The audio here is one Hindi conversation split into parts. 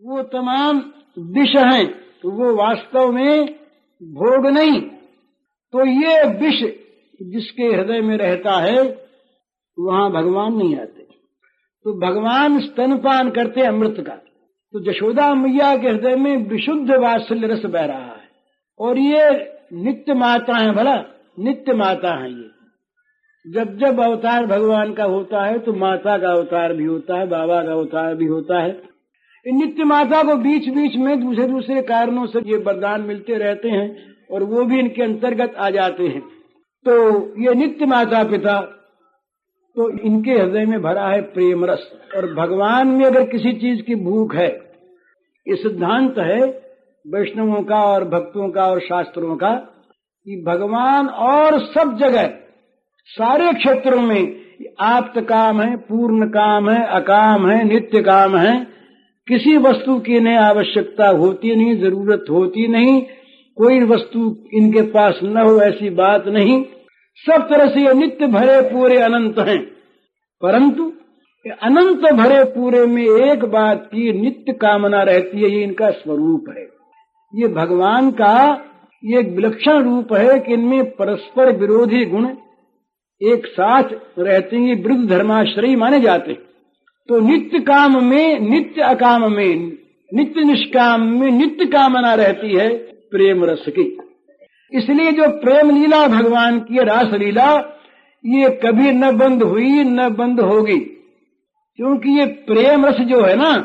वो तमाम विष हैं, तो वो वास्तव में भोग नहीं। तो ये विष जिसके हृदय में रहता है वहां भगवान नहीं आते। तो भगवान स्तनपान करते अमृत का। तो यशोदा मैया के हृदय में विशुद्ध वात्सल्य रस बह रहा है। और ये नित्य माता है, भला नित्य माता है। ये जब जब अवतार भगवान का होता है तो माता का अवतार भी होता है, बाबा का अवतार भी होता है। इन नित्य माता को बीच बीच में दूसरे दूसरे कारणों से ये वरदान मिलते रहते हैं और वो भी इनके अंतर्गत आ जाते हैं। तो ये नित्य माता पिता, तो इनके हृदय में भरा है प्रेम रस। और भगवान में अगर किसी चीज की भूख है, ये सिद्धांत है वैष्णवों का और भक्तों का और शास्त्रों का, कि भगवान और सब जगह सारे क्षेत्रों में आप्त काम है, पूर्ण काम है, अकाम है, नित्य काम है। किसी वस्तु की इन्हें आवश्यकता होती नहीं, जरूरत होती नहीं, कोई वस्तु इनके पास न हो ऐसी बात नहीं। सब तरह से ये नित्य भरे पूरे अनंत हैं। परंतु अनंत भरे पूरे में एक बात की नित्य कामना रहती है, ये इनका स्वरूप है। ये भगवान का ये एक विलक्षण रूप है कि इनमें परस्पर विरोधी गुण एक साथ रहते हैं, विरुद्ध धर्माश्रयी माने जाते। तो नित्य काम में, नित्य अकाम में, नित्य निष्काम में नित्य कामना रहती है प्रेम रस की। इसलिए जो प्रेम लीला भगवान की रास लीला, ये कभी न बंद हुई न बंद होगी। क्योंकि ये प्रेम रस जो है ना,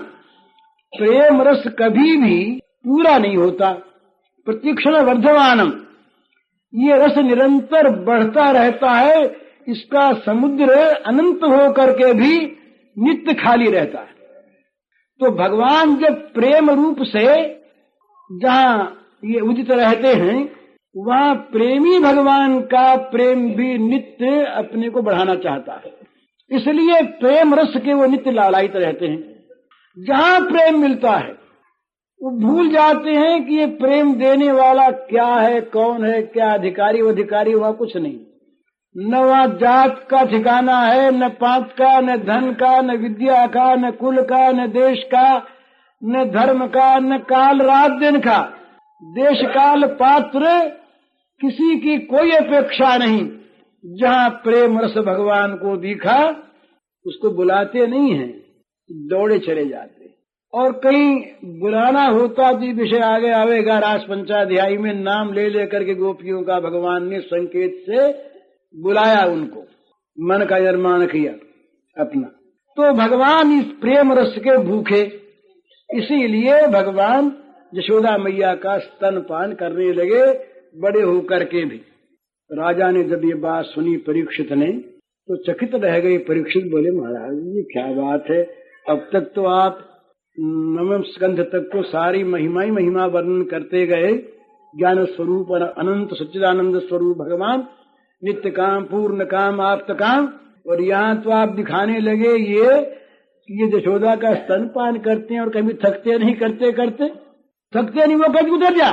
प्रेम रस कभी भी पूरा नहीं होता। प्रतिक्षण वर्धमानम, ये रस निरंतर बढ़ता रहता है। इसका समुद्र अनंत हो करके भी नित्य खाली रहता है। तो भगवान जब प्रेम रूप से जहां ये उदित रहते हैं, वहां प्रेमी भगवान का प्रेम भी नित्य अपने को बढ़ाना चाहता है। इसलिए प्रेम रस के वो नित्य लालायित रहते हैं। जहां प्रेम मिलता है वो भूल जाते हैं कि ये प्रेम देने वाला क्या है, कौन है, क्या अधिकारी, वो अधिकारी हुआ कुछ नहीं। न वहां जात का ठिकाना है, न पात का, न धन का, न विद्या का, न कुल का, न देश का, न धर्म का, न काल रात दिन का। देश काल पात्र किसी की कोई अपेक्षा नहीं। जहां प्रेम रस भगवान को दिखा उसको बुलाते नहीं हैं, दौड़े चले जाते। और कहीं बुलाना होता तो विषय आगे आवेगा। रास पंचाध्यायी में नाम ले लेकर के गोपियों का भगवान ने संकेत से बुलाया, उनको मन का निर्माण किया अपना। तो भगवान इस प्रेम रस के भूखे, इसीलिए भगवान यशोदा मैया का स्तनपान करने लगे बड़े होकर के भी। राजा ने जब ये बात सुनी परीक्षित ने, तो चकित रह गए। परीक्षित बोले, महाराज ये क्या बात है, अब तक तो आप नवम स्कंध तक तो सारी महिमा ही महिमा वर्णन करते गए। ज्ञान स्वरूप और अनंत सच्चिदानंद स्वरूप भगवान, नित्य काम, पूर्ण काम, आप्त काम, और यहाँ तो आप दिखाने लगे ये यशोदा का स्तनपान करते हैं और कभी थकते नहीं, करते करते थकते नहीं। वो कभी उधर जा,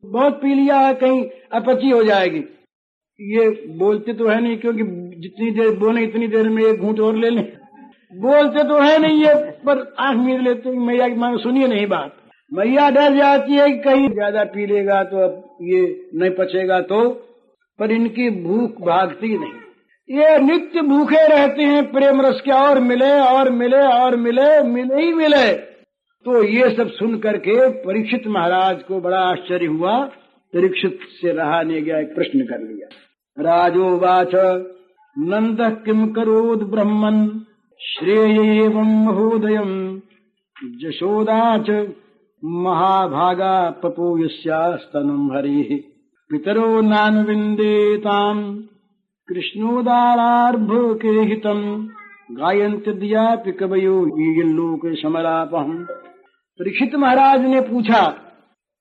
बहुत पी लिया है, कहीं अपची हो जाएगी। ये बोलते तो है नहीं, क्योंकि जितनी देर बोले इतनी देर में एक घूंट और ले लें। बोलते तो है नहीं ये, पर आंख मीच लेते। मैया की मांग सुनिए नहीं बात। मैया डर जाती है कि कहीं ज्यादा पी लेगा तो अब ये नहीं पचेगा तो, पर इनकी भूख भागती नहीं। ये नित्य भूखे रहते हैं प्रेम रस के, और मिले और मिले और मिले, मिले ही मिले। तो ये सब सुन करके परीक्षित महाराज को बड़ा आश्चर्य हुआ। परीक्षित से रहा नहीं गया, एक प्रश्न कर लिया। राजोवाच नंद किम करोद ब्रह्मन् श्रेयेवं महोदयम् यशोदाच महाभागा पपूयस्यास्तनं हरिः पितरो नान्विन्देताम् कृष्णोदारार्भके हितम् गायन्ति दियापि कवयो लोक समलापहम्। परीक्षित महाराज ने पूछा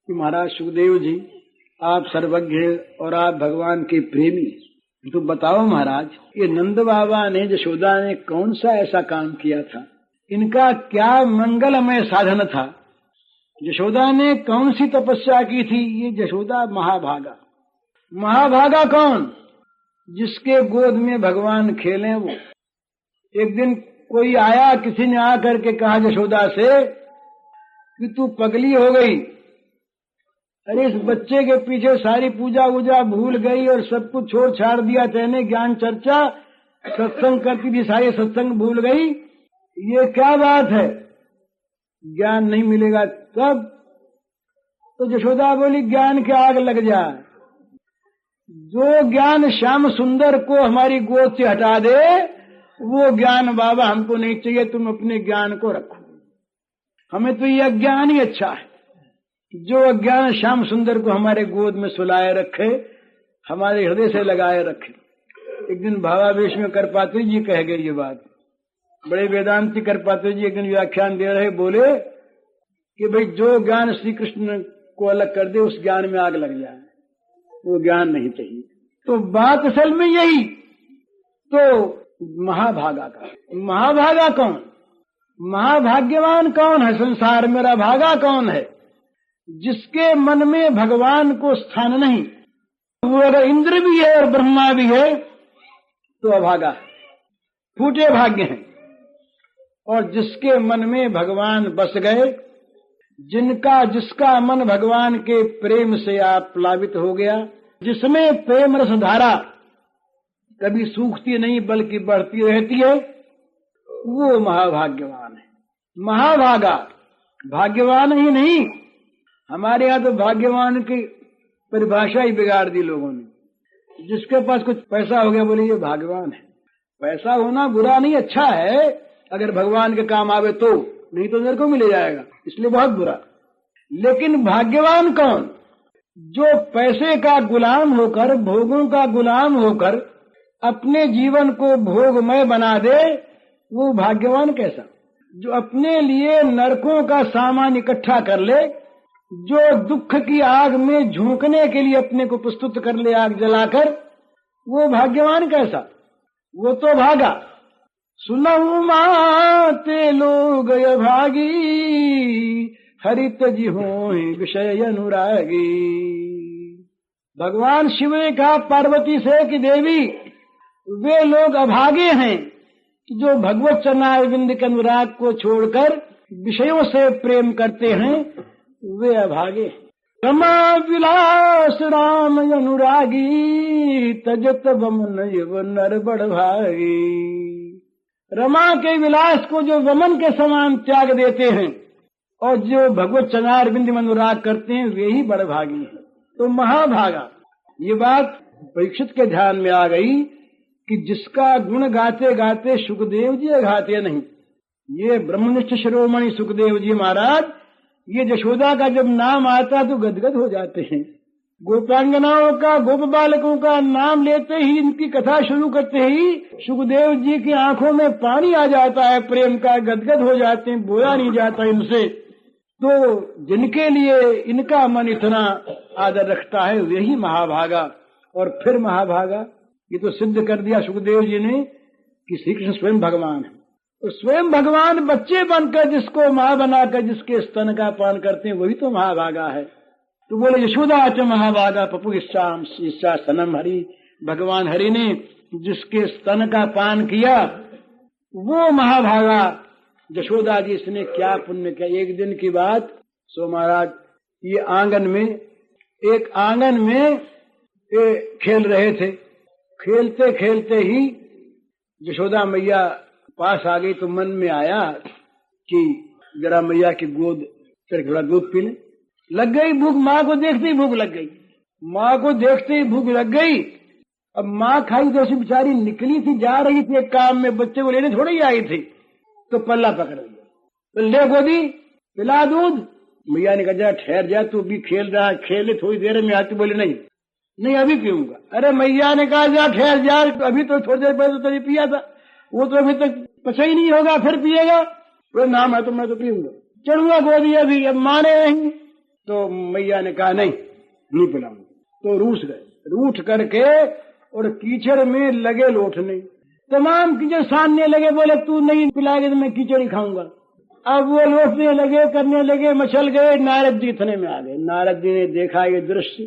कि महाराज सुखदेव जी, आप सर्वज्ञ और आप भगवान के प्रेमी, तो बताओ महाराज, ये नंद बाबा ने, यशोदा ने कौन सा ऐसा काम किया था? इनका क्या मंगलमय साधन था? यशोदा ने कौन सी तपस्या की थी? ये यशोदा महाभागा। महाभागा कौन? जिसके गोद में भगवान खेले वो। एक दिन कोई आया, किसी ने आकर के कहा यशोदा से कि तू पगली हो गई। अरे इस बच्चे के पीछे सारी पूजा वूजा भूल गई और सब कुछ छोड़ छाड़ दिया तेने, ज्ञान चर्चा सत्संग करती थी, सारे सत्संग भूल गई, ये क्या बात है? ज्ञान नहीं मिलेगा तब? तो यशोदा बोली ज्ञान के आग लग जाए। जो ज्ञान श्याम सुंदर को हमारी गोद से हटा दे वो ज्ञान बाबा हमको नहीं चाहिए, तुम अपने ज्ञान को रखो, हमें तो ये अज्ञान ही अच्छा है। जो अज्ञान श्याम सुंदर को हमारे गोद में सुलाए रखे, हमारे हृदय से लगाए रखे। एक दिन भावावेश में करपात्री जी कह गए ये बात। बड़े वेदांती करपात्री जी एक दिन व्याख्यान दे रहे, बोले कि भाई जो ज्ञान श्री कृष्ण को अलग कर दे उस ज्ञान में आग लग जाए, वो ज्ञान नहीं चाहिए। तो बात असल में यही। तो महाभागा का, महाभागा कौन? महाभाग्यवान कौन है संसार में? मेरा भागा कौन है? जिसके मन में भगवान को स्थान नहीं। वो अगर इंद्र भी है और ब्रह्मा भी है तो अभागा है, फूटे भाग्य हैं। और जिसके मन में भगवान बस गए, जिसका मन भगवान के प्रेम से आप प्लावित हो गया, जिसमें प्रेम रस धारा कभी सूखती नहीं बल्कि बढ़ती रहती है, वो महाभाग्यवान है। महाभागा, भाग्यवान ही नहीं। हमारे यहाँ तो भाग्यवान की परिभाषा ही बिगाड़ दी लोगों ने। जिसके पास कुछ पैसा हो गया बोले ये भाग्यवान है। पैसा होना बुरा नहीं, अच्छा है अगर भगवान के काम आवे तो, नहीं तो नरक को मिल जाएगा, इसलिए बहुत बुरा। लेकिन भाग्यवान कौन? जो पैसे का गुलाम होकर, भोगों का गुलाम होकर अपने जीवन को भोगमय बना दे, वो भाग्यवान कैसा? जो अपने लिए नरकों का सामान इकट्ठा कर ले, जो दुख की आग में झोंकने के लिए अपने को प्रस्तुत कर ले आग जलाकर, वो भाग्यवान कैसा? वो तो भागा। सुनहु माते लोग भागी, हरित जी होय विषय अनुरागी। भगवान शिव ने कहा पार्वती से कि देवी, वे लोग अभागे हैं जो भगवत चरणारविंद के अनुराग को छोड़कर विषयों से प्रेम करते हैं, वे अभागे। रमा विलास राम अनुरागी, तजत वमन युव नर बड़ भागी। रमा के विलास को जो वमन के समान त्याग देते हैं और जो भगवत चरणारविंद में अनुराग करते हैं, वे ही बड़ भागी हैं। तो महाभागा। ये बात परीक्षित के ध्यान में आ गई कि जिसका गुण गाते गाते सुखदेव जी गाते नहीं। ये ब्रह्मनिष्ठ शिरोमणि सुखदेव जी महाराज, ये यशोदा का जब नाम आता तो गदगद हो जाते हैं। गोपांगनाओं का, गोप बालकों का नाम लेते ही, इनकी कथा शुरू करते ही सुखदेव जी की आंखों में पानी आ जाता है, प्रेम का, गदगद हो जाते हैं, बोया नहीं जाता इनसे। तो जिनके लिए इनका मन इतना आदर रखता है वही महाभागा। और फिर महाभागा, ये तो सिद्ध कर दिया सुखदेव जी ने कि श्री कृष्ण स्वयं भगवान है। तो स्वयं भगवान बच्चे बनकर जिसको मां बनाकर जिसके स्तन का पान करते हैं वही तो महाभागा है। तो बोले यशोदा च महाभागा पपु ईशा सनम हरि। भगवान हरि ने जिसके स्तन का पान किया वो महाभागा। यशोदा जी इसने क्या पुण्य किया। एक दिन की बात, सो महाराज ये आंगन में खेल रहे थे। खेलते खेलते ही यशोदा मैया पास आ गई तो मन में आया कि जरा मैया की गोद फिर थोड़ा दूध पी ले। लग गई भूख, माँ को देखते ही भूख लग गई। माँ को देखते ही भूख लग गई। अब माँ खाई तो ऐसी बेचारी निकली थी, जा रही थी एक काम में, बच्चे को लेने थोड़ी आई थी, तो पल्ला पकड़ लिया, तो ले गोदी पिला दूध। मैया ने कहा जा ठहर जा, तू भी खेल रहा है, खेले थोड़ी देर में आती। बोले नहीं अभी पीऊंगा। अरे मैया ने कहा जा ठहर जा, अभी तो थोड़ी देर पहले तो पिया था, वो तो अभी तक पचा ही नहीं होगा, फिर पिएगा। बोले नाम है तो मैं तो पीऊंगा, चढ़ूंगा गोदी अभी। अब माने नहीं तो मैया ने कहा नहीं पिलाऊंगा। तो रूठ गए, रूठ करके और कीचड़ में लगे लौटने, तमाम कीचड़ सानने लगे। बोले तू नहीं पिलाएगा तो मैं कीचड़ ही खाऊंगा। अब वो लौटने लगे, करने लगे, मचल गए। नारद जी इतने में आ गए। नारद जी ने देखा ये दृश्य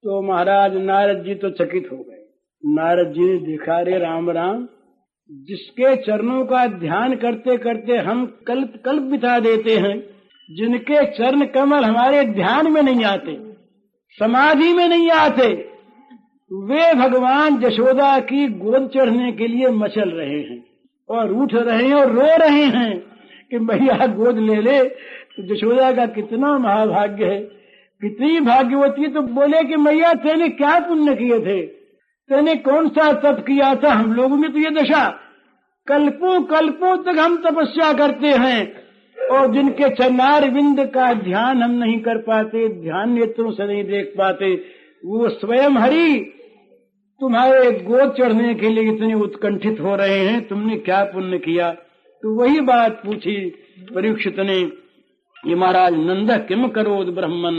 तो महाराज नारद जी तो चकित हो गए। नारद जी ने देखा, रे राम राम, जिसके चरणों का ध्यान करते करते हम कल्प बिता देते हैं, जिनके चरण कमल हमारे ध्यान में नहीं आते, समाधि में नहीं आते, वे भगवान यशोदा की गोद चढ़ने के लिए मचल रहे हैं और उठ रहे हैं और रो रहे हैं कि भैया गोद ले ले। तो यशोदा का कितना महाभाग्य है, कितनी भाग्यवती। तो बोले कि मैया तेने क्या पुण्य किए थे, तेने कौन सा तप किया था, हम लोगों में तो ये दशा, कल्पों कल्पों तक हम तपस्या करते हैं और जिनके चरणार बिंद का ध्यान हम नहीं कर पाते, ध्यान नेत्रों से नहीं देख पाते, वो स्वयं हरि तुम्हारे गोद चढ़ने के लिए इतने उत्कंठित हो रहे हैं, तुमने क्या पुण्य किया। तो वही बात पूछी परीक्षित ने, ये महाराज नंद किम करोद ब्रह्मन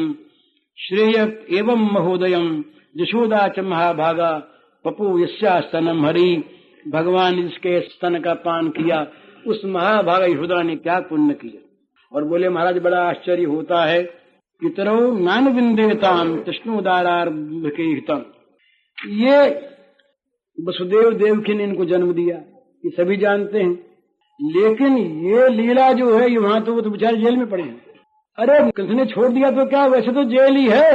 श्रेय एवं महोदयम यशोदा च महाभागा पपु यस्या स्तनम हरि। भगवान जिसके स्तन का पान किया उस महाभागा यशोदा ने क्या पुण्य किया। और बोले महाराज बड़ा आश्चर्य होता है, पितरो नान विंदेताम कृष्णोदारार्भ के हितम। ये वसुदेव देवकी ने इनको जन्म दिया, ये सभी जानते हैं, लेकिन ये लीला जो है ये वहां तो वो तो बेचारे जेल में पड़े हैं। अरे कृष्ण ने छोड़ दिया तो क्या, वैसे तो जेल ही है,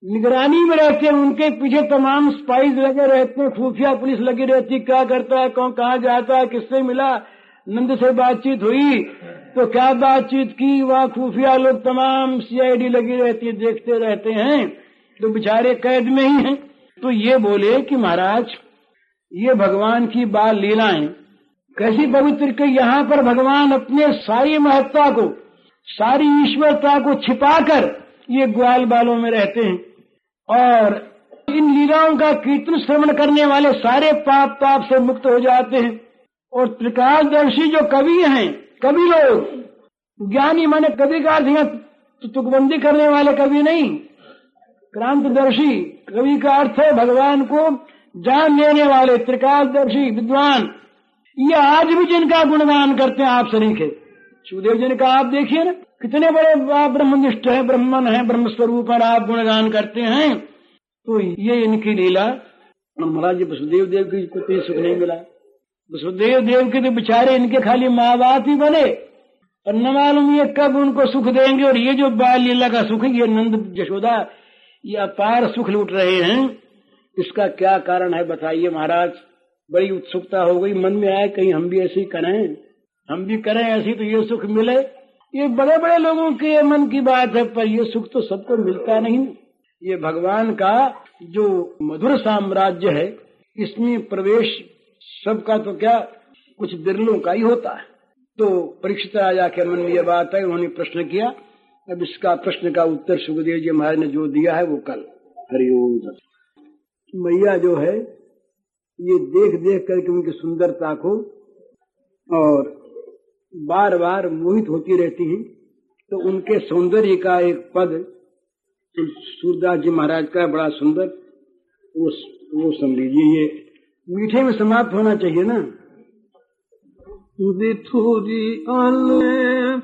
निगरानी में रहते हैं, उनके पीछे तमाम स्पाइस लगे रहते हैं, खुफिया पुलिस लगी रहती, क्या करता है, कौन कहाँ जाता है, किससे मिला, नंद से बातचीत हुई तो क्या बातचीत की, वहाँ खुफिया लोग तमाम सीआईडी लगी रहती है, देखते रहते हैं, तो बेचारे कैद में ही हैं। तो ये बोले कि महाराज ये भगवान की बाल लीलाएं कैसी पवित्र कि यहाँ पर भगवान अपने सारी महत्ता को, सारी ईश्वरता को छिपाकर ये ग्वाल बालों में रहते हैं और इन लीलाओं का कीर्तन श्रवण करने वाले सारे पाप ताप से मुक्त हो जाते हैं। और त्रिकालदर्शी जो कवि हैं, कवि लोग, ज्ञानी माने कवि का अर्थ तुकबंदी करने वाले कवि नहीं, क्रांतदर्शी कवि का अर्थ है भगवान को जान लेने वाले, त्रिकालदर्शी विद्वान। ये आज भी जिनका गुणगान करते हैं आप सरीखे, सुखदेव जी ने कहा आप देखिए ना कितने बड़े आप ब्रह्मनिष्ठ है, ब्रह्मन है, ब्रह्मस्वरूप है, आप गुणगान करते हैं। तो ये इनकी लीला। महाराज वसुदेव देव की कोई सुख नहीं मिला, वसुदेव देव के तो बेचारे इनके खाली माँ बाप ही बने और न मालूम ये कब उनको सुख देंगे। और ये जो बाल लीला का सुख है, ये नंद यशोदा ये अपार सुख लूट रहे हैं, इसका क्या कारण है बताइए महाराज। बड़ी उत्सुकता हो गई, मन में आया कहीं हम भी ऐसे ही करें, हम भी करें ऐसी तो ये सुख मिले। ये बड़े बड़े लोगों के मन की बात है, पर ये सुख तो सबको मिलता नहीं। ये भगवान का जो मधुर साम्राज्य है, इसमें प्रवेश सबका तो क्या कुछ बिरलों का ही होता है। तो परीक्षित राजा के मन में ये बात है, उन्होंने प्रश्न किया। अब इसका प्रश्न का उत्तर सुखदेव जी महाराज ने जो दिया है वो कल। हरिओम। मैया जो है ये देख देख करके उनकी सुंदरता को और बार बार मोहित होती रहती हैं। तो उनके सौंदर्य का एक पद सूरदास जी महाराज का बड़ा सुंदर, वो सुन लीजिए। ये मीठे में समाप्त होना चाहिए ना। बिथुरी आले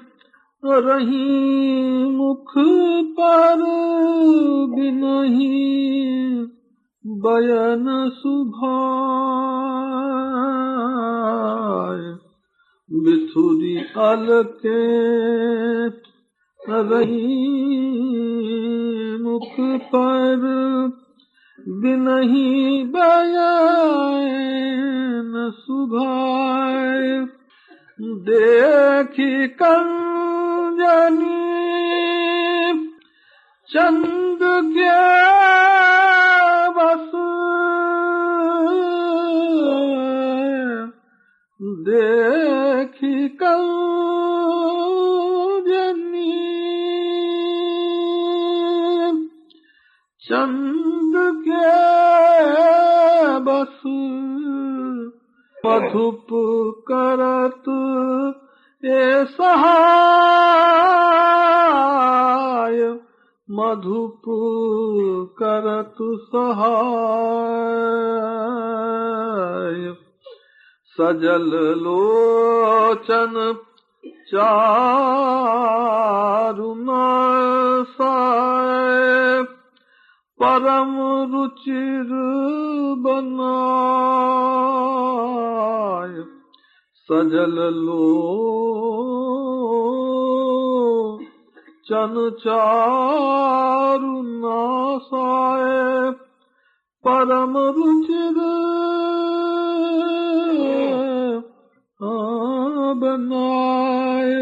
रही मुख पर बिनही बयन सुभाय। बिथुरी अलके रही मुख पर बिनही बयन सुभाय। देखी कंजनी चंद के बस देखी कंजनी चंद के बस मधुप करत ए सहाय। मधुप करत सहाय। सजल लोचन चारु नासाय। परम रुचिर बनाय। सजल लोचन चन चारु नासाए परम रुचिर बनाए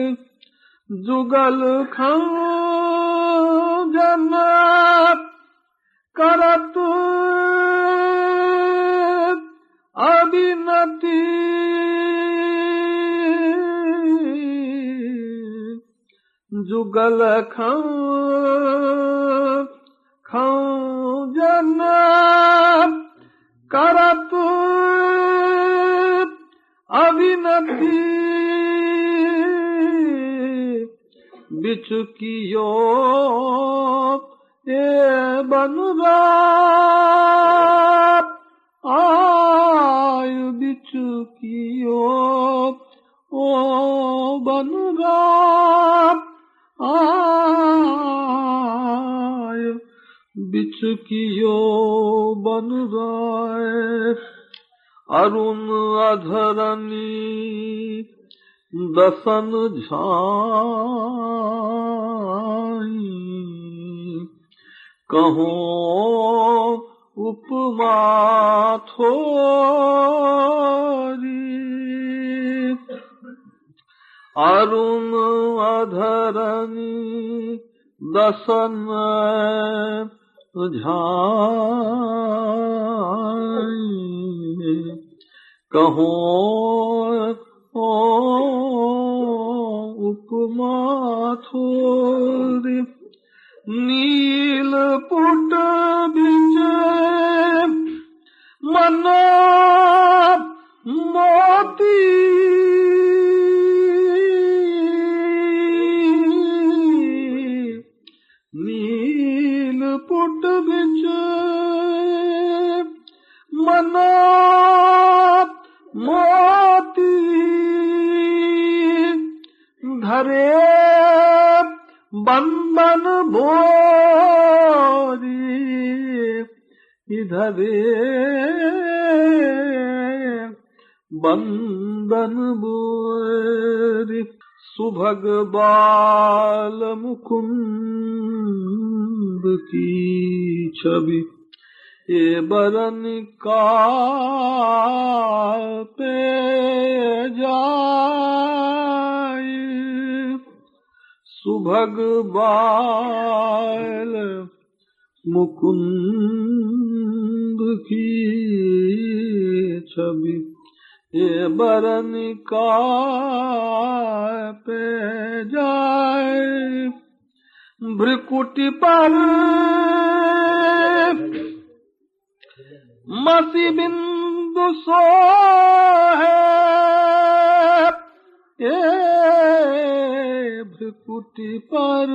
जुगल खंजन करत अभिनति जुगल खंजन करत अभिनति बिचुकियो ए बनुराप आयु बिचुकियो ओ बनुराप आयु बिचुकियो बनुराय अरुण अधरनी दसन झाई कहो उपमा थोरी अरुण अधरनी दसन झाई कहो उपमा थोरी नील पुट बिच मनो मोती नील पुट बिच मनो मोती धरे बंधन भोरी इधरे बंधन भोरी सुभग बाल मुकुंद की छवि ये बरन का पे जाए सुभग बाल मुकुंद की छवि ये बरन का पे जाए भ्रिकुटी पर मसी बिंदु सो है भ्रिकुटी पर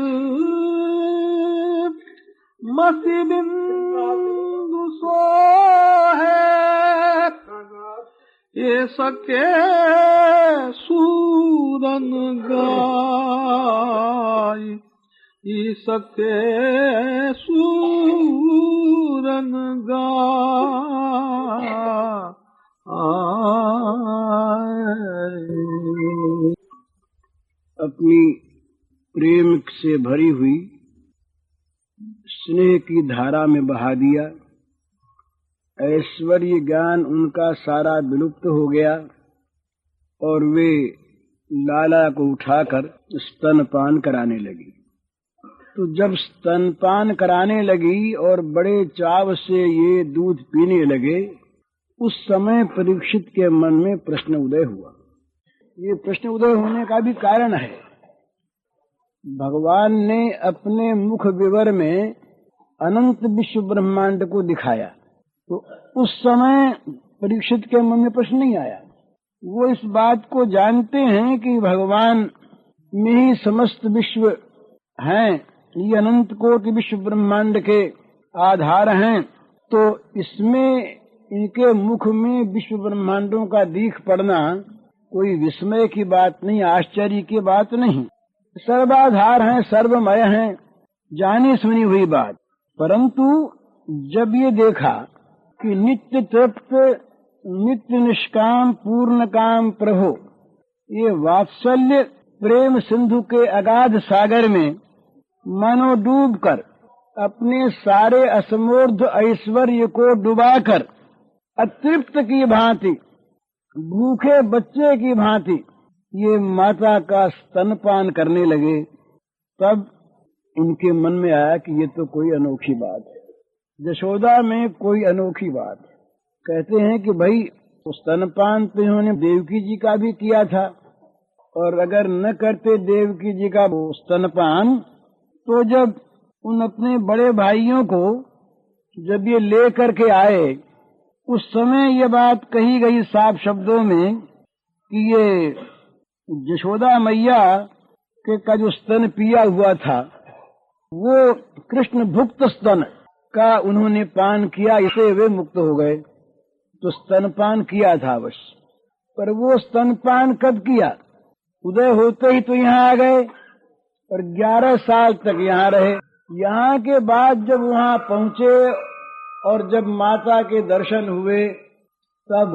मसी बिंदु सो है ये सके सूरन गाय ये सके सूरन गाय अपनी प्रेम से भरी हुई स्नेह की धारा में बहा दिया। ऐश्वर्य ज्ञान उनका सारा विलुप्त हो गया और वे लाला को उठाकर स्तनपान कराने लगी। तो जब स्तनपान कराने लगी और बड़े चाव से ये दूध पीने लगे, उस समय परीक्षित के मन में प्रश्न उदय हुआ। ये प्रश्न उदय होने का भी कारण है। भगवान ने अपने मुख विवर में अनंत विश्व ब्रह्मांड को दिखाया, तो उस समय परीक्षित के मन में प्रश्न नहीं आया। वो इस बात को जानते हैं कि भगवान में ही समस्त विश्व हैं, ये अनंत कोटि विश्व ब्रह्मांड के आधार हैं। तो इसमें इनके मुख में विश्व ब्रह्मांडों का दीख पड़ना कोई विस्मय की बात नहीं, आश्चर्य की बात नहीं। सर्वाधार हैं, सर्वमय हैं, जानी सुनी हुई बात। परंतु जब ये देखा कि नित्य तृप्त नित्य निष्काम पूर्ण काम प्रभु ये वात्सल्य प्रेम सिंधु के अगाध सागर में मानो डूबकर, अपने सारे असमूर्ध ऐश्वर्य को डुबाकर, अतृप्त की भांति, भूखे बच्चे की भांति ये माता का स्तनपान करने लगे। तब इनके मन में आया कि ये तो कोई अनोखी बात है, यशोदा में कोई अनोखी बात है। कहते हैं कि भाई स्तनपान तो इन्होंने देवकी जी का भी किया था, और अगर न करते देवकी जी का स्तनपान, तो जब उन अपने बड़े भाइयों को जब ये ले करके आए, उस समय ये बात कही गई साफ शब्दों में कि ये यशोदा मैया के का जो स्तन पिया हुआ था, वो कृष्ण भुक्त स्तन का उन्होंने पान किया, इससे वे मुक्त हो गए। तो स्तनपान किया था अवश्य, पर वो स्तनपान कब किया? उदय होते ही तो यहाँ आ गए और 11 साल तक यहाँ रहे। यहाँ के बाद जब वहाँ पहुँचे और जब माता के दर्शन हुए, तब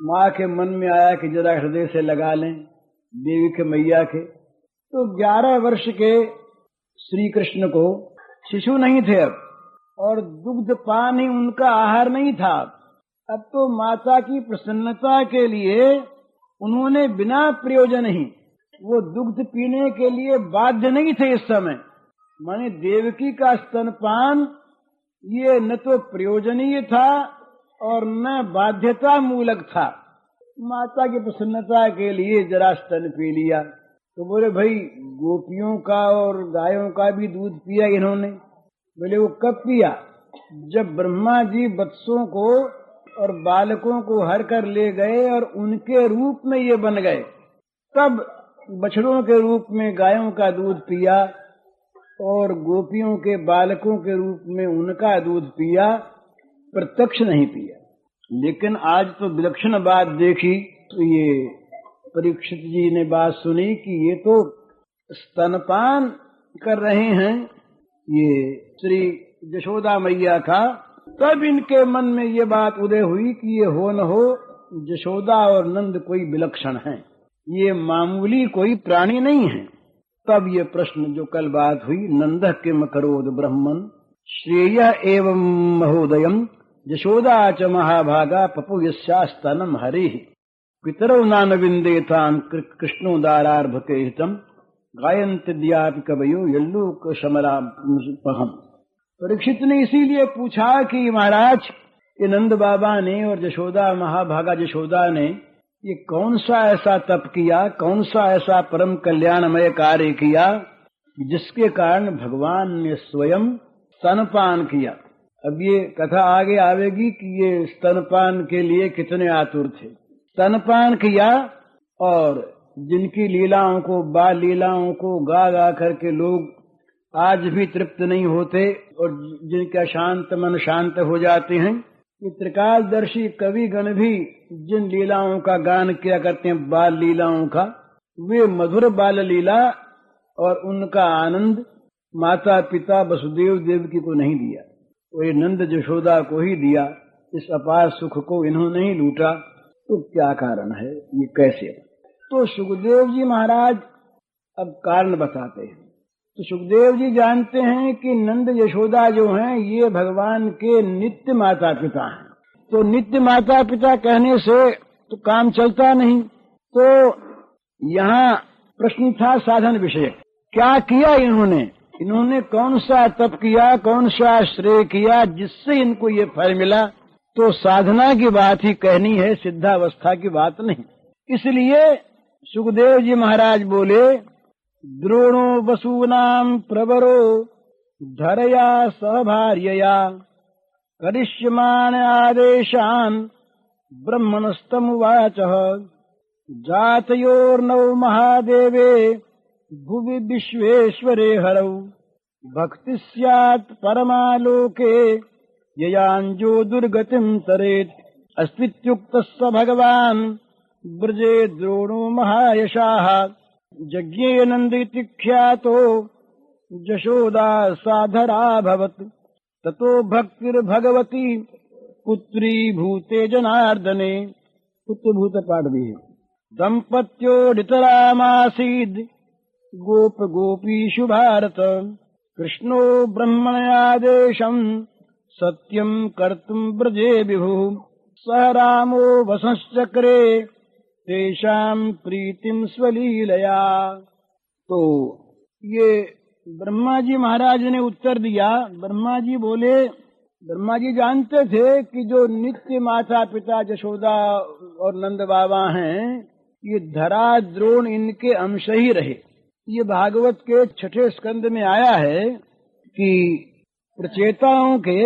माँ के मन में आया कि जरा हृदय से लगा लें देवी के मैया के। तो 11 वर्ष के श्री कृष्ण को शिशु नहीं थे अब, और दुग्ध पान ही उनका आहार नहीं था। अब तो माता की प्रसन्नता के लिए उन्होंने बिना प्रयोजन ही वो दुग्ध पीने के लिए बाध्य नहीं थे। इस समय माने देवकी का स्तनपान ये न तो प्रयोजनीय था और न बाध्यता मूलक था। माता की प्रसन्नता के लिए जरा स्तन पी लिया। तो बोले भाई गोपियों का और गायों का भी दूध पिया इन्होंने। बोले वो कब पिया? जब ब्रह्मा जी वत्सों को और बालकों को हर कर ले गए और उनके रूप में ये बन गए, तब बछड़ों के रूप में गायों का दूध पिया और गोपियों के बालकों के रूप में उनका दूध पिया, प्रत्यक्ष नहीं पिया। लेकिन आज तो विलक्षण बात देखी, तो ये परीक्षित जी ने बात सुनी कि ये तो स्तनपान कर रहे हैं ये श्री यशोदा मैया का। तब इनके मन में ये बात उदय हुई कि ये हो न हो यशोदा और नंद कोई विलक्षण हैं, ये मामूली कोई प्राणी नहीं है। तब ये प्रश्न जो कल बात हुई, नंद किम करोद ब्रह्मन श्रेय एवं महोदयम यशोदा च महाभागा पपु यस्यास्तनम हरिः पितरौ नानविंदेतान कृष्णो दारार्भके हितम गायन्ति द्यापि कवयो यल्लूक शमरापहम। परीक्षित ने इसीलिए पूछा कि महाराज ये नंद बाबा ने और यशोदा महाभागा यशोदा ने ये कौन सा ऐसा तप किया, कौन सा ऐसा परम कल्याणमय कार्य किया जिसके कारण भगवान ने स्वयं स्तनपान किया। अब ये कथा आगे आवेगी कि ये स्तनपान के लिए कितने आतुर थे। स्तनपान किया और जिनकी लीलाओं को, बाल लीलाओं को गा गा करके लोग आज भी तृप्त नहीं होते और जिनका शांत मन शांत हो जाते हैं, ये त्रिकालदर्शी कवि गण भी जिन लीलाओं का गान किया करते हैं, बाल लीलाओं का, वे मधुर बाल लीला और उनका आनंद माता पिता वसुदेव देवकी को नहीं दिया, वो नंद यशोदा को ही दिया। इस अपार सुख को इन्होंने ही लूटा। तो क्या कारण है, ये कैसे? तो सुखदेव जी महाराज अब कारण बताते हैं। तो सुखदेव जी जानते हैं कि नंद यशोदा जो हैं ये भगवान के नित्य माता पिता हैं। तो नित्य माता पिता कहने से तो काम चलता नहीं। तो यहाँ प्रश्न था साधन विषय, क्या किया इन्होंने? इन्होंने कौन सा तप किया, कौन सा श्रेय किया जिससे इनको ये फल मिला? तो साधना की बात ही कहनी है, सिद्धावस्था की बात नहीं। इसलिए सुखदेव जी महाराज बोले, द्रोणो वसूनाम प्रवरो धरया सभार्यया करिष्यमाण आदेशान ब्रह्मणस्तमुवाचः जातयोर्नौ महादेवे भुवि विश्वेश्वरे हरौ भक्ति स्यात् परमालोके ययांजो दुर्गतिम तरेत् अस्त्वित्युक्तः स भगवान् ब्रजे द्रोणो महायशाः यज्ञे नन्दिति ख्यातो यशोदा साधराभवत् ततो भक्तिर्भगवती पुत्री भूते जनार्दने। पुत्रभूत पाठ भी है। दम्पत्यो नितरामासीद् गोप गोपीषु भारत कृष्णो ब्रह्मण्यादेशम् सत्यम् कर्तुम् ब्रजे विभुः सह रामो वसश्चक्रे तेषाम् प्रीतिम् स्वलीलया। तो ये ब्रह्मा जी महाराज ने उत्तर दिया। ब्रह्मा जी बोले, ब्रह्मा जी जानते थे कि जो नित्य माता पिता यशोदा और नंद बाबा हैं, ये धरा द्रोण इनके अंश ही रहे। ये भागवत के 6ठे स्कंद में आया है कि प्रचेताओं के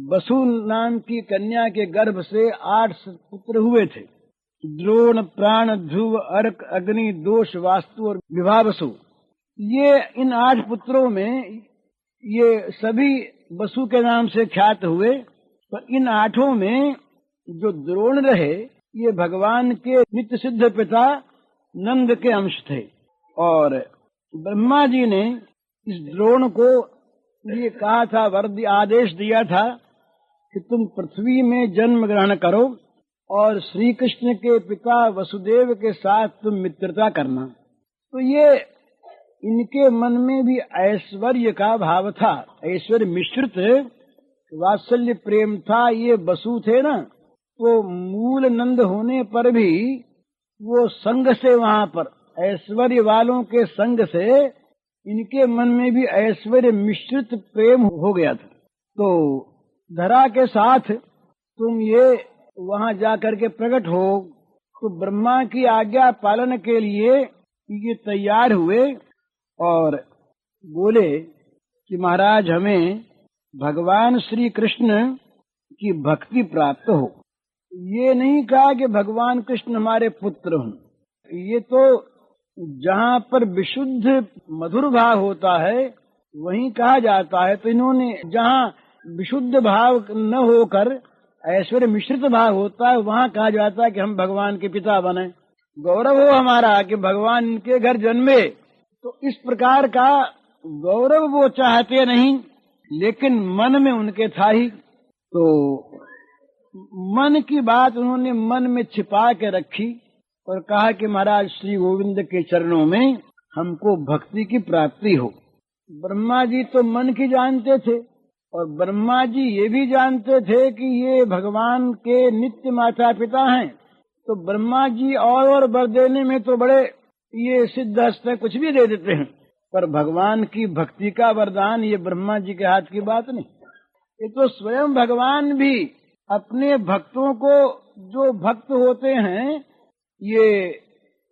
वसु नाम की कन्या के गर्भ से 8 पुत्र हुए थे। द्रोण, प्राण, ध्रुव, अर्क, अग्नि, दोष, वास्तु और विभावसु। ये इन 8 पुत्रों में ये सभी वसु के नाम से ख्यात हुए। पर इन 8 में जो द्रोण रहे, ये भगवान के नित्य सिद्ध पिता नंद के अंश थे। और ब्रह्मा जी ने इस द्रोण को ये कहा था, आदेश दिया था कि तुम पृथ्वी में जन्म ग्रहण करो और श्री कृष्ण के पिता वसुदेव के साथ तुम मित्रता करना। तो ये इनके मन में भी ऐश्वर्य का भाव था, ऐश्वर्य मिश्रित वात्सल्य प्रेम था। ये वसु थे ना, तो मूल नंद होने पर भी वो संग से, वहां पर ऐश्वर्य वालों के संग से इनके मन में भी ऐश्वर्य मिश्रित प्रेम हो गया था। तो धरा के साथ तुम ये वहां जाकर के प्रकट हो। तो ब्रह्मा की आज्ञा पालन के लिए ये तैयार हुए और बोले कि महाराज हमें भगवान श्री कृष्ण की भक्ति प्राप्त हो। ये नहीं कहा कि भगवान कृष्ण हमारे पुत्र हों। ये तो जहाँ पर विशुद्ध मधुर भाव होता है वहीं कहा जाता है। तो इन्होंने जहाँ विशुद्ध भाव न होकर ऐश्वर्य मिश्रित भाव होता है, वहाँ कहा जाता है कि हम भगवान के पिता बने। गौरव हो हमारा कि भगवान इनके घर जन्मे। तो इस प्रकार का गौरव वो चाहते नहीं, लेकिन मन में उनके था ही। तो मन की बात उन्होंने मन में छिपा के रखी और कहा कि महाराज श्री गोविंद के चरणों में हमको भक्ति की प्राप्ति हो। ब्रह्मा जी तो मन की जानते थे और ब्रह्मा जी ये भी जानते थे कि ये भगवान के नित्य माता पिता हैं। तो ब्रह्मा जी और वर देने में तो बड़े ये सिद्धहस्त है, कुछ भी दे देते हैं। पर भगवान की भक्ति का वरदान ये ब्रह्मा जी के हाथ की बात नहीं। ये तो स्वयं भगवान भी अपने भक्तों को, जो भक्त होते हैं, ये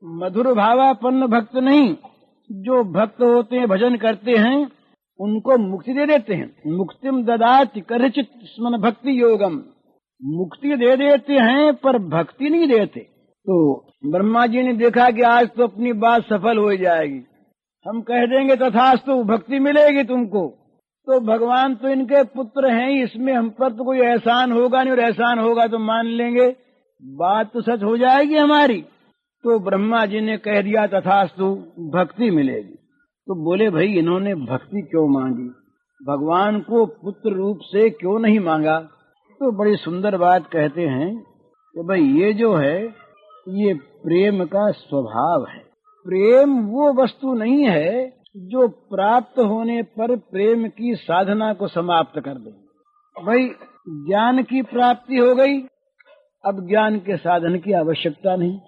मधुर भावापन्न भक्त नहीं, जो भक्त होते हैं भजन करते हैं, उनको मुक्ति दे देते हैं। मुक्तिम ददाति करचित स्मन भक्ति योगम। मुक्ति दे देते हैं पर भक्ति नहीं देते। तो ब्रह्मा जी ने देखा कि आज तो अपनी बात सफल हो जाएगी, हम कह देंगे तथास्तु भक्ति मिलेगी तुमको। तो भगवान तो इनके पुत्र हैं, इसमें हम पर तो कोई एहसान होगा नहीं, और एहसान होगा तो मान लेंगे, बात तो सच हो जाएगी हमारी। तो ब्रह्मा जी ने कह दिया तथास्तु भक्ति मिलेगी। तो बोले भाई इन्होंने भक्ति क्यों मांगी, भगवान को पुत्र रूप से क्यों नहीं मांगा। तो बड़ी सुंदर बात कहते हैं कि भाई ये जो है ये प्रेम का स्वभाव है। प्रेम वो वस्तु नहीं है जो प्राप्त होने पर प्रेम की साधना को समाप्त कर दे। भाई ज्ञान की प्राप्ति हो गई, अब ज्ञान के साधन की आवश्यकता नहीं।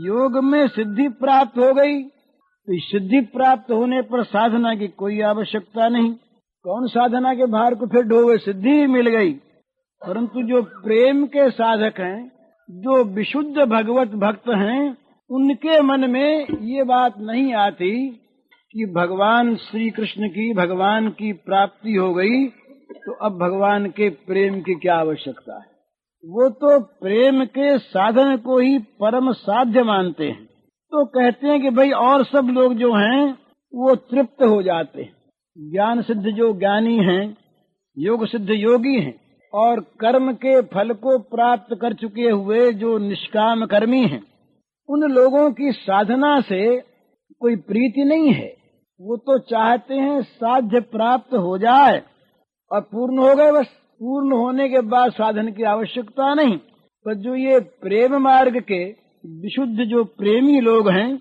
योग में सिद्धि प्राप्त हो गई, तो सिद्धि प्राप्त होने पर साधना की कोई आवश्यकता नहीं। कौन साधना के भार को फिर ढोवे, सिद्धि ही मिल गई। परंतु जो प्रेम के साधक हैं, जो विशुद्ध भगवत भक्त हैं, उनके मन में ये बात नहीं आती कि भगवान श्री कृष्ण की, भगवान की प्राप्ति हो गई तो अब भगवान के प्रेम की क्या आवश्यकता है। वो तो प्रेम के साधन को ही परम साध्य मानते हैं। तो कहते हैं कि भाई और सब लोग जो हैं वो तृप्त हो जाते हैं। ज्ञान सिद्ध जो ज्ञानी हैं, योग सिद्ध योगी हैं, और कर्म के फल को प्राप्त कर चुके हुए जो निष्काम कर्मी हैं, उन लोगों की साधना से कोई प्रीति नहीं है। वो तो चाहते हैं साध्य प्राप्त हो जाए और पूर्ण हो गए, बस। पूर्ण होने के बाद साधन की आवश्यकता नहीं। पर जो ये प्रेम मार्ग के विशुद्ध जो प्रेमी लोग हैं,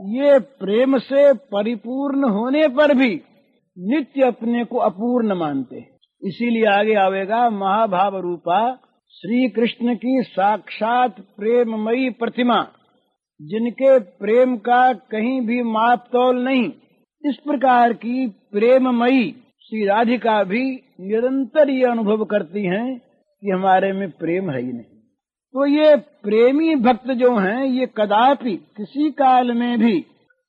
ये प्रेम से परिपूर्ण होने पर भी नित्य अपने को अपूर्ण मानते हैं। इसीलिए आगे आवेगा महाभाव रूपा श्री कृष्ण की साक्षात प्रेममयी प्रतिमा, जिनके प्रेम का कहीं भी माप तौल नहीं, इस प्रकार की प्रेममयी श्री राधिका भी निरंतर ये अनुभव करती हैं कि हमारे में प्रेम है ही नहीं। तो ये प्रेमी भक्त जो हैं, ये कदापि किसी काल में भी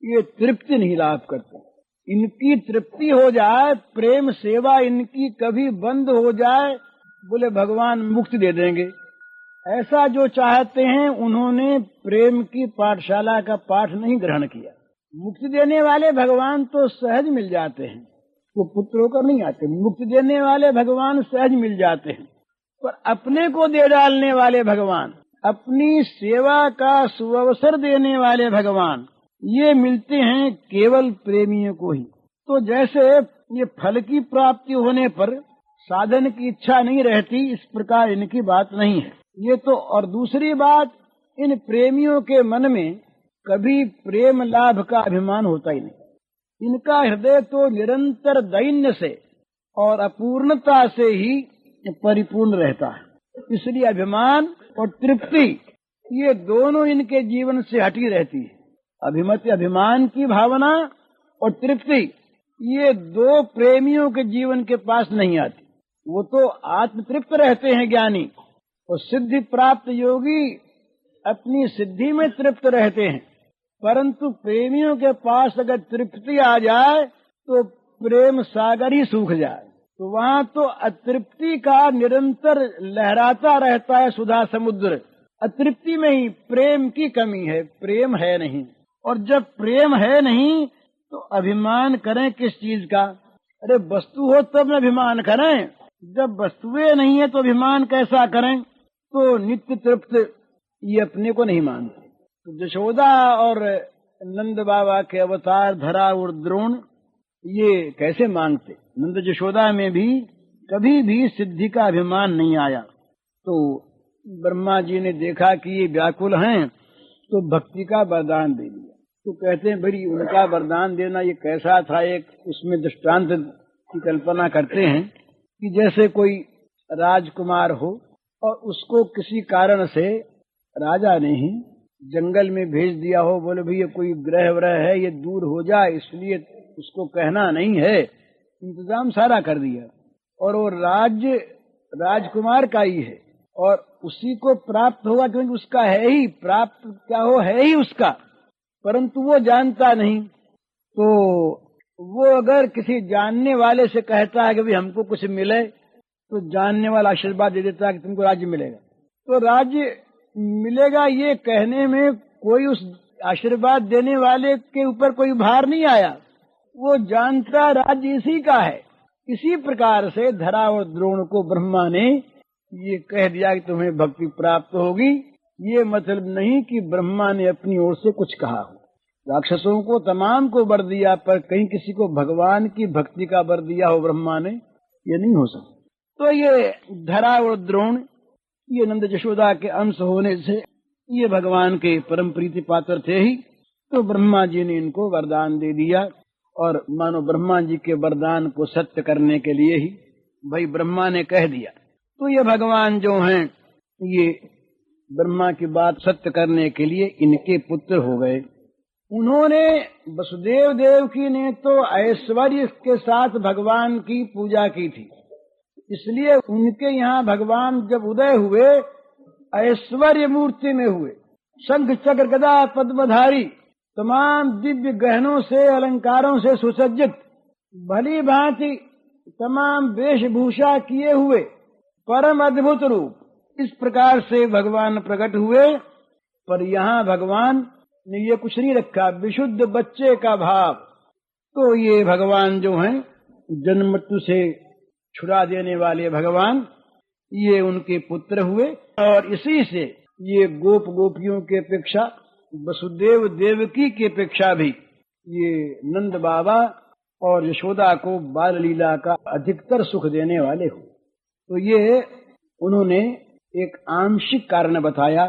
ये तृप्ति नहीं लाभ करते। इनकी तृप्ति हो जाए, प्रेम सेवा इनकी कभी बंद हो जाए, बोले भगवान मुक्ति दे देंगे। ऐसा जो चाहते हैं, उन्होंने प्रेम की पाठशाला का पाठ नहीं ग्रहण किया। मुक्ति देने वाले भगवान तो सहज मिल जाते हैं, वो पुत्र होकर नहीं आते। मुक्ति देने वाले भगवान सहज मिल जाते हैं, पर अपने को दे डालने वाले भगवान, अपनी सेवा का सुअवसर देने वाले भगवान, ये मिलते हैं केवल प्रेमियों को ही। तो जैसे ये फल की प्राप्ति होने पर साधन की इच्छा नहीं रहती, इस प्रकार इनकी बात नहीं है ये तो। और दूसरी बात, इन प्रेमियों के मन में कभी प्रेम लाभ का अभिमान होता ही नहीं। इनका हृदय तो निरंतर दैन्य से और अपूर्णता से ही परिपूर्ण रहता है। इसलिए अभिमान और तृप्ति ये दोनों इनके जीवन से हटी रहती है। अभिमान की भावना और तृप्ति ये दो प्रेमियों के जीवन के पास नहीं आती। वो तो आत्मतृप्त रहते हैं ज्ञानी, और सिद्धि प्राप्त योगी अपनी सिद्धि में तृप्त रहते हैं। परंतु प्रेमियों के पास अगर तृप्ति आ जाए तो प्रेम सागर ही सूख जाए, तो वहाँ तो अतृप्ति का निरंतर लहराता रहता है सुधा समुद्र। अतृप्ति में ही प्रेम की कमी है, प्रेम है नहीं। और जब प्रेम है नहीं तो अभिमान करें किस चीज का? अरे वस्तु हो तब न अभिमान करें, जब वस्तुएं नहीं है तो अभिमान कैसा करें? तो नित्य तृप्त ये अपने को नहीं मानते। तो यशोदा और नंद बाबा के अवतार धरा और द्रोण ये कैसे मांगते? नंद यशोदा में भी कभी भी सिद्धि का अभिमान नहीं आया। तो ब्रह्मा जी ने देखा कि ये व्याकुल हैं, तो भक्ति का वरदान दे दिया। तो कहते हैं बड़ी उनका वरदान देना ये कैसा था? एक उसमें दृष्टांत की कल्पना करते हैं कि जैसे कोई राजकुमार हो और उसको किसी कारण से राजा ने ही जंगल में भेज दिया हो, बोले भैया कोई ग्रह व्रह है ये दूर हो जाए, इसलिए उसको कहना नहीं है, इंतजाम सारा कर दिया। और वो राज्य राजकुमार का ही है और उसी को प्राप्त होगा, क्योंकि उसका है ही, प्राप्त क्या हो है ही उसका, परंतु वो जानता नहीं। तो वो अगर किसी जानने वाले से कहता है कि भाई हमको कुछ मिले, तो जानने वाला आशीर्वाद दे देता है कि तुमको राज्य मिलेगा। तो राज्य मिलेगा ये कहने में कोई उस आशीर्वाद देने वाले के ऊपर कोई भार नहीं आया, वो जानता राज्य इसी का है। इसी प्रकार से धरा और द्रोण को ब्रह्मा ने ये कह दिया कि तुम्हें भक्ति प्राप्त होगी। ये मतलब नहीं कि ब्रह्मा ने अपनी ओर से कुछ कहा हो। राक्षसों को तमाम को वर दिया, पर कहीं किसी को भगवान की भक्ति का वर दिया हो ब्रह्मा ने, ये नहीं हो सकता। तो ये धरा और द्रोण ये नंद यशोदा के अंश होने से ये भगवान के परम प्रीति पात्र थे ही, तो ब्रह्मा जी ने इनको वरदान दे दिया। और मानो ब्रह्मा जी के वरदान को सत्य करने के लिए ही भाई ब्रह्मा ने कह दिया। तो ये भगवान जो हैं ये ब्रह्मा की बात सत्य करने के लिए इनके पुत्र हो गए। उन्होंने वसुदेव देवकी ने तो ऐश्वर्य के साथ भगवान की पूजा की थी, इसलिए उनके यहाँ भगवान जब उदय हुए ऐश्वर्य मूर्ति में हुए, शंख चक्र गदा पद्मधारी, तमाम दिव्य गहनों से अलंकारों से सुसज्जित, भली भांति तमाम वेशभूषा किए हुए, परम अद्भुत रूप, इस प्रकार से भगवान प्रकट हुए। पर यहाँ भगवान ने ये कुछ नहीं रखा, विशुद्ध बच्चे का भाव। तो ये भगवान जो हैं जन्म मृत्यु से छुड़ा देने वाले भगवान, ये उनके पुत्र हुए। और इसी से ये गोप गोपियों के अपेक्षा, वसुदेव देवकी की अपेक्षा भी ये नंद बाबा और यशोदा को बाल लीला का अधिकतर सुख देने वाले हो। तो ये उन्होंने एक आंशिक कारण बताया।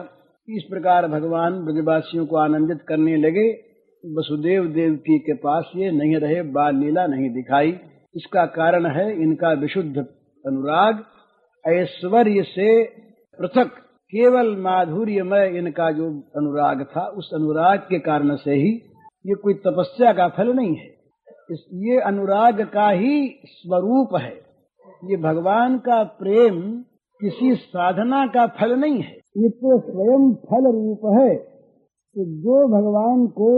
इस प्रकार भगवान ब्रजवासियों को आनंदित करने लगे। वसुदेव देवकी के पास ये नहीं रहे, बाल लीला नहीं दिखाई। इसका कारण है इनका विशुद्ध अनुराग, ऐश्वर्य से पृथक केवल माधुर्यमय इनका जो अनुराग था, उस अनुराग के कारण से ही, ये कोई तपस्या का फल नहीं है, ये अनुराग का ही स्वरूप है। ये भगवान का प्रेम किसी साधना का फल नहीं है, ये तो स्वयं फल रूप है। तो जो भगवान को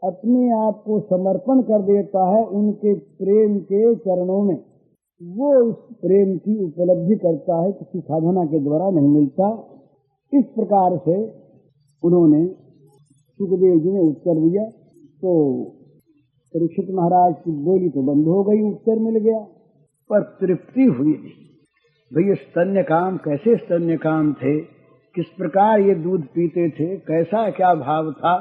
अपने आप को समर्पण कर देता है उनके प्रेम के चरणों में, वो उस प्रेम की उपलब्धि करता है, किसी साधना के द्वारा नहीं मिलता। इस प्रकार से उन्होंने सुखदेव जी ने उत्तर दिया। तो परीक्षित महाराज की बोली तो बंद हो गई, उत्तर मिल गया, पर तृप्ति हुई नहीं। भई स्तन्य काम, कैसे स्तन्य काम थे, किस प्रकार ये दूध पीते थे, कैसा क्या भाव था,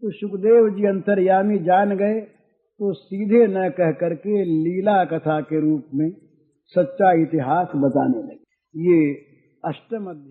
तो सुखदेव जी अंतर्यामी जान गए। तो सीधे न कह करके लीला कथा के रूप में सच्चा इतिहास बताने लगे। ये अष्टम अध्याय।